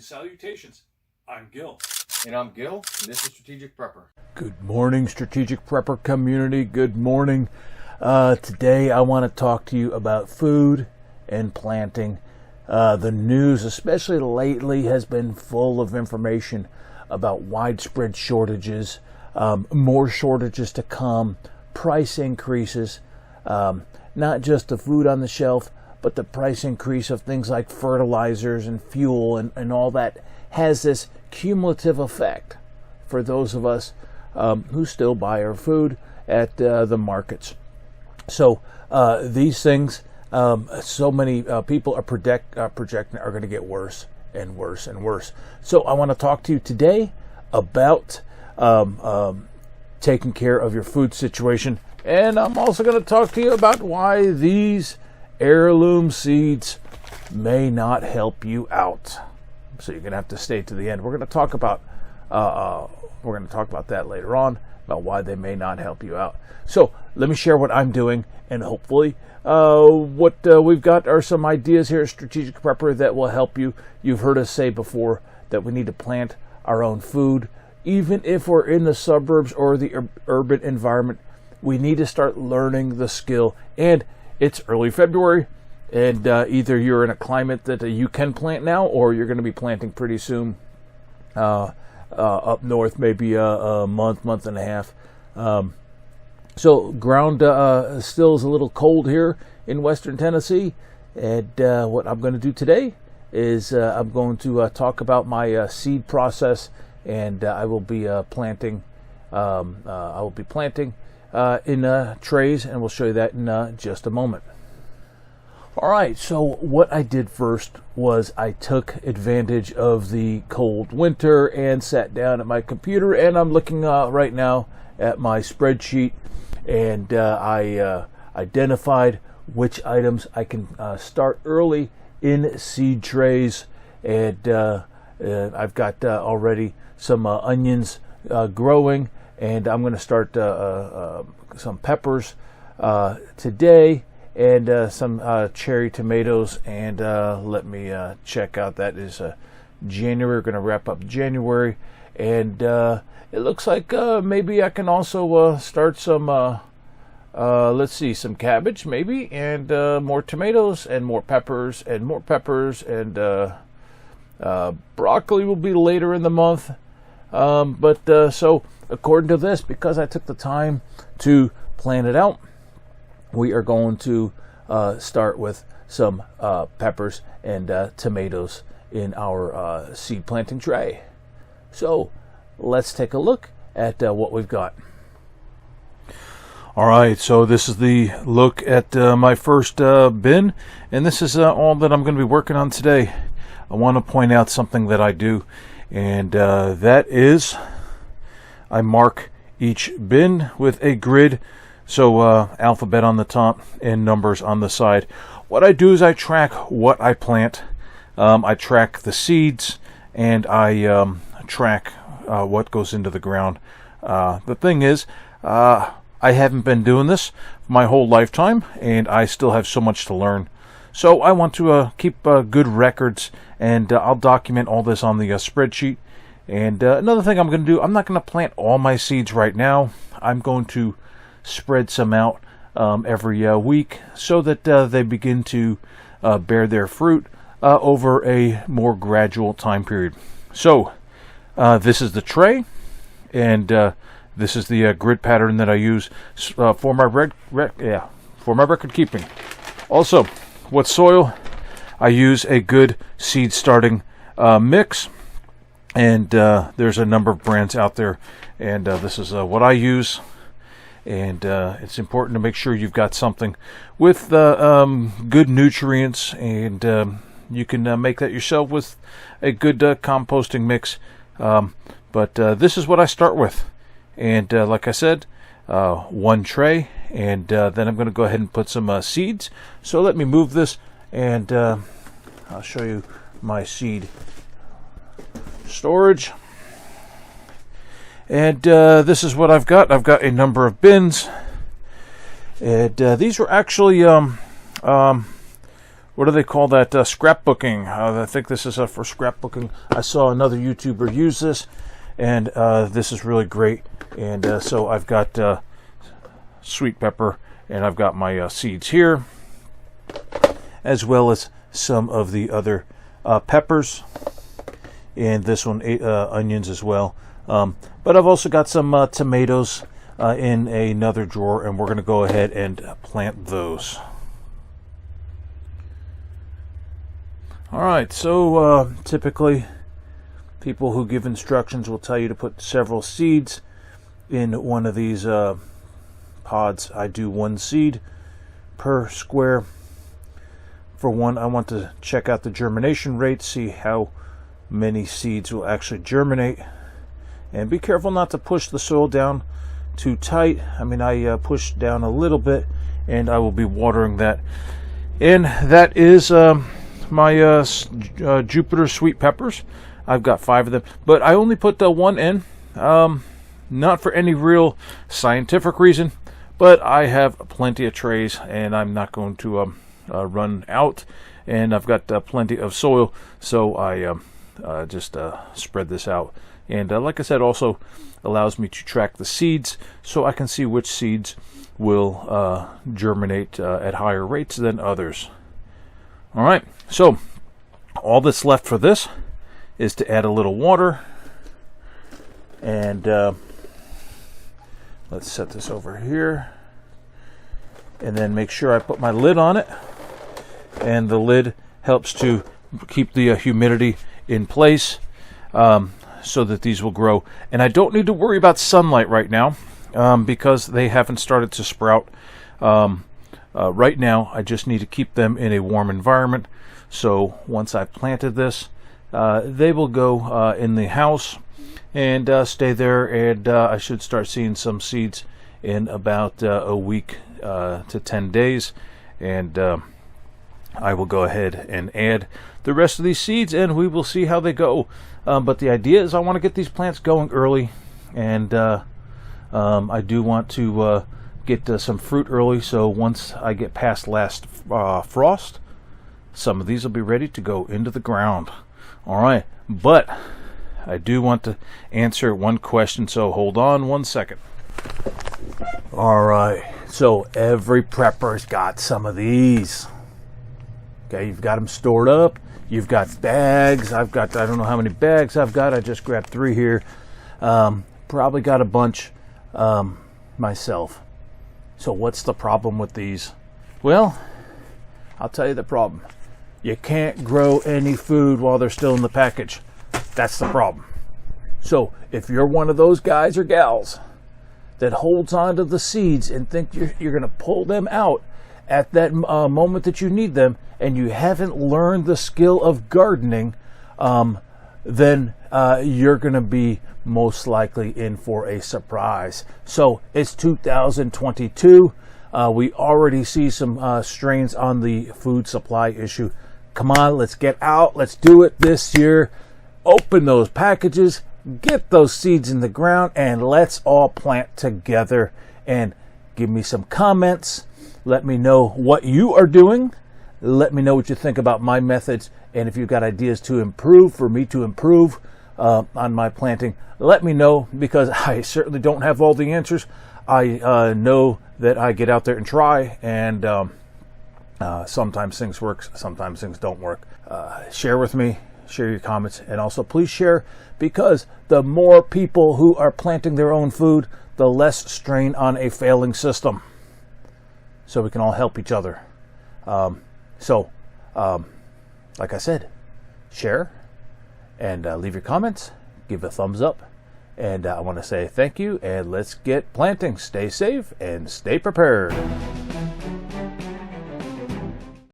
And salutations, I'm Gil. And I'm Gil, and this is Strategic Prepper. Good morning, Strategic Prepper community. Good morning. Today I want to talk to you about food and planting. The news, especially lately, has been full of information about widespread shortages, more shortages to come, price increases, not just the food on the shelf, but the price increase of things like fertilizers and fuel and all that has this cumulative effect for those of us who still buy our food at the markets. So these things, so many people are projecting are going to get worse and worse and worse. So I want to talk to you today about taking care of your food situation, and I'm also going to talk to you about why these heirloom seeds may not help you out. So you're going to have to stay to the end. We're going to talk about that later on, about why they may not help you out. So let me share what I'm doing, and hopefully what we've got are some ideas here at Strategic Prepper that will help you. You've heard us say before that we need to plant our own food. Even if we're in the suburbs or the urban environment, we need to start learning the skill. And it's early February, and either you're in a climate that you can plant now, or you're going to be planting pretty soon. Up north, maybe a month and a half. So ground still is a little cold here in western Tennessee, and what I'm going to do today is I'm going to talk about my seed process, and I will be planting. I will be planting in trays, and we'll show you that in just a moment. All right, so what I did first was I took advantage of the cold winter and sat down at my computer, and I'm looking right now at my spreadsheet, and I identified which items I can start early in seed trays, and I've got already some onions growing, and I'm going to start some peppers today, and some cherry tomatoes, and let me check out. That is January. We're going to wrap up January, and it looks like maybe I can also start some let's see, some cabbage maybe, and more tomatoes, and more peppers, and more peppers, and broccoli will be later in the month. But so according to this, because I took the time to plan it out, we are going to start with some peppers and tomatoes in our seed planting tray. So let's take a look at what we've got. All right, so this is the look at my first bin, and this is all that I'm going to be working on today. I want to point out something that I do, and that is I mark each bin with a grid. So alphabet on the top and numbers on the side. What I do is I track what I plant. I track the seeds, and I track what goes into the ground. The thing is, I haven't been doing this my whole lifetime, and I still have so much to learn. So I want to keep good records, and I'll document all this on the spreadsheet. And another thing I'm going to do, I'm not going to plant all my seeds right now. I'm going to spread some out every week, so that they begin to bear their fruit over a more gradual time period. So this is the tray, and this is the grid pattern that I use for my record keeping. Also, what soil? I use a good seed starting mix, and there's a number of brands out there, and this is what I use. And it's important to make sure you've got something with good nutrients, and you can make that yourself with a good composting mix. But this is what I start with. And like I said, one tray, and then I'm going to go ahead and put some seeds. So let me move this, and I'll show you my seed storage. And this is what I've got. I've got a number of bins, and these were actually what do they call that? Scrapbooking. I think this is for scrapbooking. I saw another YouTuber use this, and this is really great. And so I've got sweet pepper, and I've got my seeds here, as well as some of the other peppers, and this one onions as well. But I've also got some tomatoes in another drawer, and we're going to go ahead and plant those. Alright, so typically people who give instructions will tell you to put several seeds in one of these pods. I do one seed per square. For one, I want to check out the germination rate, see how many seeds will actually germinate. And be careful not to push the soil down too tight. I mean, I pushed down a little bit, and I will be watering that. And that is my Jupiter sweet peppers. I've got 5 of them, but I only put the one in, not for any real scientific reason, but I have plenty of trays, and I'm not going to run out, and I've got plenty of soil, so I just spread this out. And like I said, also allows me to track the seeds, so I can see which seeds will germinate at higher rates than others. All right, so all that's left for this is to add a little water, and let's set this over here, and then make sure I put my lid on it. And the lid helps to keep the humidity in place, so that these will grow. And I don't need to worry about sunlight right now, because they haven't started to sprout. Right now, I just need to keep them in a warm environment. So once I've planted this, they will go in the house and stay there, and I should start seeing some seeds in about a week to 10 days. And I will go ahead and add the rest of these seeds, and we will see how they go. But the idea is I want to get these plants going early, and I do want to get some fruit early, so once I get past last frost, some of these will be ready to go into the ground. Alright, but I do want to answer one question, so hold on one second. Alright, so every prepper's got some of these. Okay, you've got them stored up. You've got bags. I don't know how many bags I've got. I just grabbed 3 here. Probably got a bunch myself. So what's the problem with these? Well, I'll tell you the problem. You can't grow any food while they're still in the package. That's the problem. So if you're one of those guys or gals that holds on to the seeds and think you're going to pull them out at that moment that you need them, and you haven't learned the skill of gardening, then you're going to be most likely in for a surprise. So it's 2022. We already see some strains on the food supply issue. Come on, let's get out. Let's do it this year. Open those packages, get those seeds in the ground, and let's all plant together. And give me some comments. Let me know what you are doing. Let me know what you think about my methods, and if you've got ideas to improve, for me to improve on my planting, let me know, because I certainly don't have all the answers. I know that I get out there and try, and sometimes things work, sometimes things don't work. Share with me, share your comments, and also please share, because the more people who are planting their own food, the less strain on a failing system. So we can all help each other. Like I said, share and leave your comments, give a thumbs up, and I want to say thank you, and let's get planting. Stay safe and stay prepared.